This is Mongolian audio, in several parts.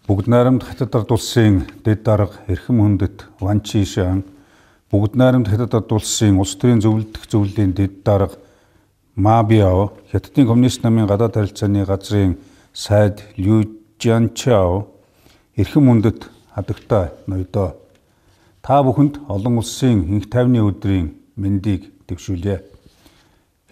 Бүгд найрамд Хятад ард улсын дэд дарга эрхэм хүндэт Ван Чишан, бүгд найрамд Хятад ард улсын улс төрийн зөвлөлдөх зөвлөлийн дэд дарга Ма Биао, Хятадын коммунист намын гадаад харилцааны газрын сайд Лю Жианчао, эрхэм хүндэт хадагтай ноёдоо. Та бүхэнд олон улсын энх тайвны өдрийн мэндийг дэвшүүлье.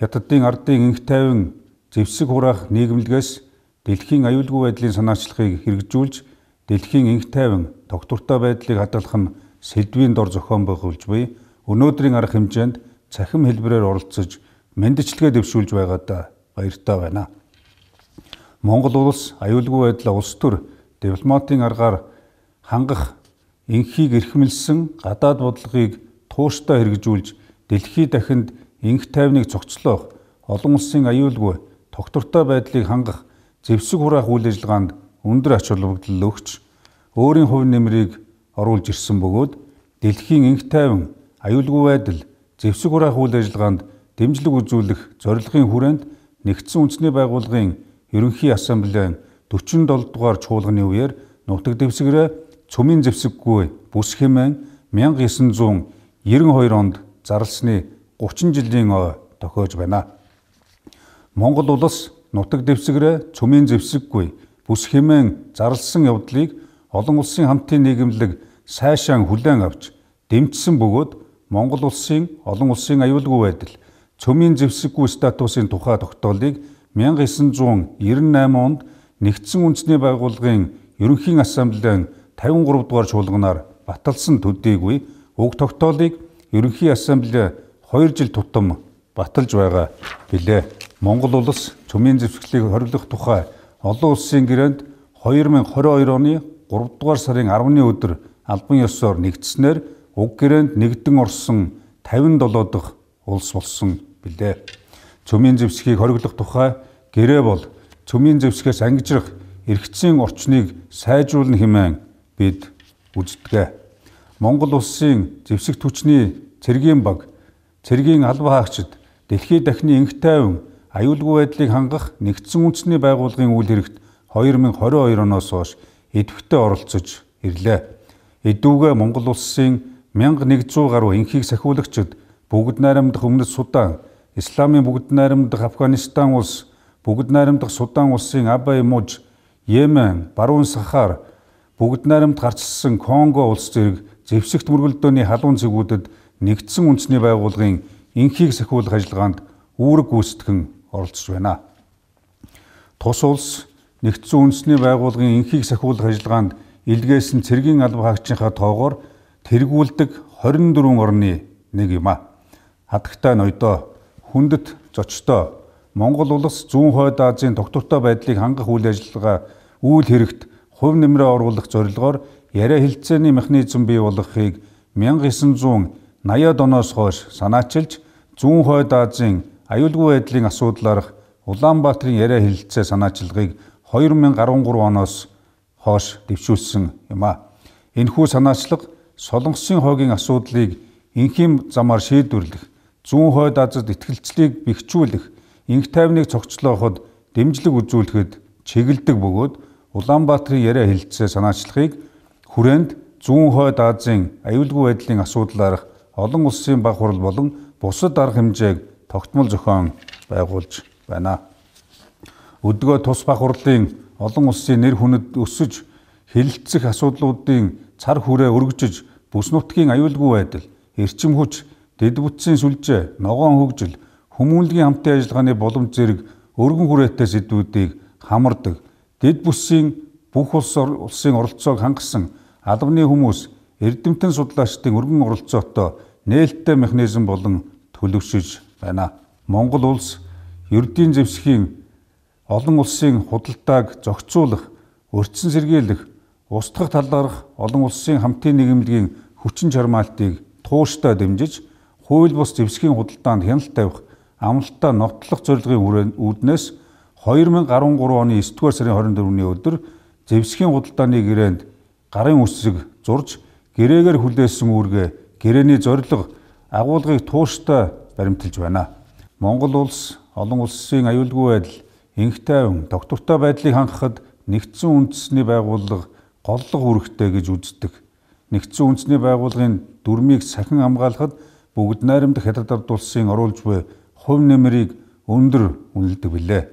Хятадын ардын энх тайван зэвсэг хураах нийгэмлэгээс дэлхийн аюулгүй байдлын санаачлагыг хэрэгжүүлж, дэлхийн энх тайван тогтвортой байдлыг хадгалах нь сэдвийн дор зохион байгуулж буй өнөөдрийн арга хэмжээнд цахим хэлбэрээр оролцож мэндчилгээ дэвшүүлж байгаадаа баяртай байна. Монгол улс аюулгүй байдлаа улс төр дипломатын аргаар хангах, энхийг эрхэмлсэн гадаад бодлогыг тууштай хэрэгжүүлж, дэлхий дахинд энх тайвныг цогцлоох, олон улсын аюулгүй тогтвортой байдлыг хангах зэвсэг хураах үйл ажиллагаанд өндөр ач холбогдол өгч, өөрийн хувь нэмрийг оруулж ирсэн бөгөөд дэлхийн энх тайван аюулгүй байдал зэвсэг хураах үйл ажиллагаанд дэмжлэг үзүүлэх зорилгын хүрээнд Нэгдсэн үндэсний байгууллагын ерөнхий ассамблеийн 47 дугаар чуулганы үеэр нутаг дэвсгэрээ цөмийн зэвсэггүй бүс хэмээн 1992 онд зарласны 30 жилийн ой тохиож байна. Монгол улс нутаг дэвсгэрээ цөмийн зэвсэггүй бүс хэмээн зарласан явдлыг олон улсын хамтын нийгэмлэг сайшаан хүлээн авч дэмжсэн бөгөөд Монгол улсын олон улсын аюулгүй байдал цөмийн зэвсэггүй статусын тухай тогтоолыг 1998 онд Нэгдсэн үндэсний байгууллагын ерөнхий ассамблеийн 53 дугаар чуулганаар баталсан төдийгүй уг тогтоолыг ерөнхий ассамбле 2 жил тутам баталж байгаа билээ. Монгол улс цөмийн зэвсгэлийг хориглох тухай олон улсын гэрээнд 2022 оны 3 дугаар сарын 10-ны өдөр албан ёсоор нэгдснээр уг гэрээнд нэгдэн орсон 57 дахь улс болсон билээ. Цөмийн зэвсгийг хориглох тухай гэрээ бол цөмийн зэвсгээс ангижрах эрхцийн орчныг сайжруулна хэмээн бид үздэг. Монгол улсын зэвсэгт хүчний цэргийн баг, цэргийн албан хаагчид дэлхий дахины энх тайван аюулгүй байдлыг хангах Нэгдсэн үндэсний байгууллагын үйл хэрэгт 2022 оноос хойш идэвхтэй оролцож ирлээ. Эдүүгээ Монгол улсын 1100 гаруй энхийг сахиулагчид бүгд найрамдах Өмнөд Судан, Исламын бүгд найрамдах Афганистан улс, бүгд найрамдах Судан улсын Абай Муж, Йемен, Баруун Сахар, бүгд найрамд гарчилсан Конго улс зэрэг зэвсэгт мөргөлдөөний халуун цэгүүдэд Нэгдсэн үндэсний байгууллагын энхийг сахиулах ажиллагаанд үүрэг гүйцэтгэн оролцож байна. Тус улс Нэгдсэн үндэсний байгууллагын энхийг сахиулах ажиллагаанд илгээсэн цэргийн албан хаагчийнхаа тоогоор тэргүүлдэг 24 орны нэг юм а. Хадагтай ноёдоо, хүндэт зочдоо, Монгол улс зүүн хойд Азийн тогтвортой байдлыг хангах үйл ажиллагаа үйл хэрэгт хувь нэмрээ оруулах зорилгоор яриа хэлцээний механизм бий болгохыг 1980-ад оноос хойш санаачилж, зүүн хойд Азийн аюулгүй байдлын асуудлаарх Улаанбаатарын яриа хэлэлцээ санаачилгыг 2013 оноос хойш дэвшүүлсэн юм а. Энэхүү санаачлага Солонгосын хойгийн асуудлыг энхийн замаар шийдвэрлэх, зүүн хойд Азад итгэлцлийг бэхжүүлэх, энх тайвныг цогцлооход дэмжлэг үзүүлэхэд чиглэдэг бөгөөд Улаанбаатарын яриа хэлэлцээ санаачлагыг хүрээнд зүүн хойд Азийн аюулгүй байдлын асуудлаарх олон улсын баг хурал болон бусад арга хэмжээг тогтмол зохион байгуулж байна. Өдгөө тус баг хурлын олон улсын нэр хүнэд өсөж, хэлэлцэх асуудлуудын цар хүрээ өргөжөж, бүс нутгийн аюулгүй байдал, эрчим хүч, дэд бүтцийн сүлжээ, ногоон хөгжил, хүмүүнлэгийн хамтын ажиллагааны боломж зэрэг өргөн хүрээтэй сэдвүүдийг хамардаг, дэд бүсийн бүх улсын оролцоог хангасан албаны хүмүүс, эрдэмтэн судлаачдын өргөн оролцоотой нээлттэй механизм болон төлөвшөж байна. Монгол улс ердийн зэвсгийн олон улсын худалдааг зохицуулах, өртсөн сэргийлэх, устгах талаарх олон улсын хамтын нийгэмлэгийн хүчин чармаалтыг тууштай дэмжиж, хууль бус зэвсгийн худалдаанд хяналт тавих, амлалтаа ногтлох зорилгын үүднээс 2013 оны 9-р сарын 24-ний өдөр зэвсгийн худалдааны гэрээнд гарын үсэг зурж, гэрээгээр хүлээсэн үүргээ, гэрээний зорилго, агуулгыг тууштай баримталж байна. Монгол улс олон улсын аюулгүй байдал, энх тайван, тогтвортой байдлыг хангахад Нэгдсэн үндэсний байгууллага голлог үүрэгтэй гэж үздэг. Нэгдсэн үндэсний байгууллагын дүрмийг сахин хамгаалахад бүгд найрамдах Хятад ард улсын оруулж буй хувь нэмрийг өндөр үнэлдэг билээ.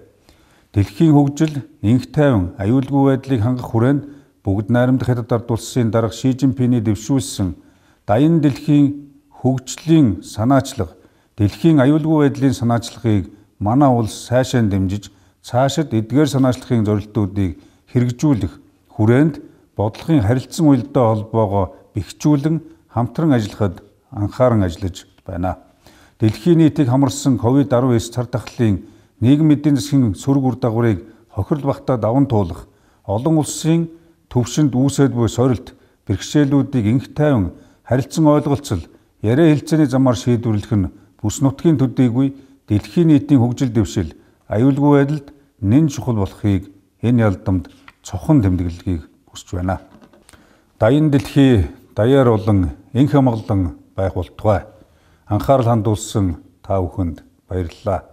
Дэлхийн хөгжил, инх тайван, аюулгүй байдлыг хангах хүрээнд бүгд найрамдах Хятад ард улсын дарга Ши Жинпиний дэвшүүлсэн даян дэлхийн хөгжлийн санаачлага, дэлхийн аюулгүй байдлын санаачлагыг манай улс сайшаан дэмжиж цаашид эдгээр санаачлагын зорилтуудыг хэрэгжүүлэх хүрээнд бодлогын харилцан уялдаа холбоогоо бэхжүүлэн хамтран ажиллахад анхааран ажиллаж байна. Дэлхийн нийтийг хамарсан COVID-19 цар тахлын нийгмийн эдийн засгийн сөрөг үр дагаврыг хохирол багтаа даван туулах, олон улсын төвшөнд үүсээд буй сорилт, бэрхшээлүүдийг инх тайван харилцан ойлголцол, яриа хэлцээний замаар шийдвэрлэх нь бүс нутгийн төдийгүй дэлхийн нийтийн хөгжил дэвшил, аюулгүй байдалд нэн чухал болохыг энэ ялдамд цохон тэмдэглэгийг хүсэж байна. Даян дэлхий даяар болон инх амгалан байх болтугай. Анхаарал хандуулсан та бүхэнд баярлалаа.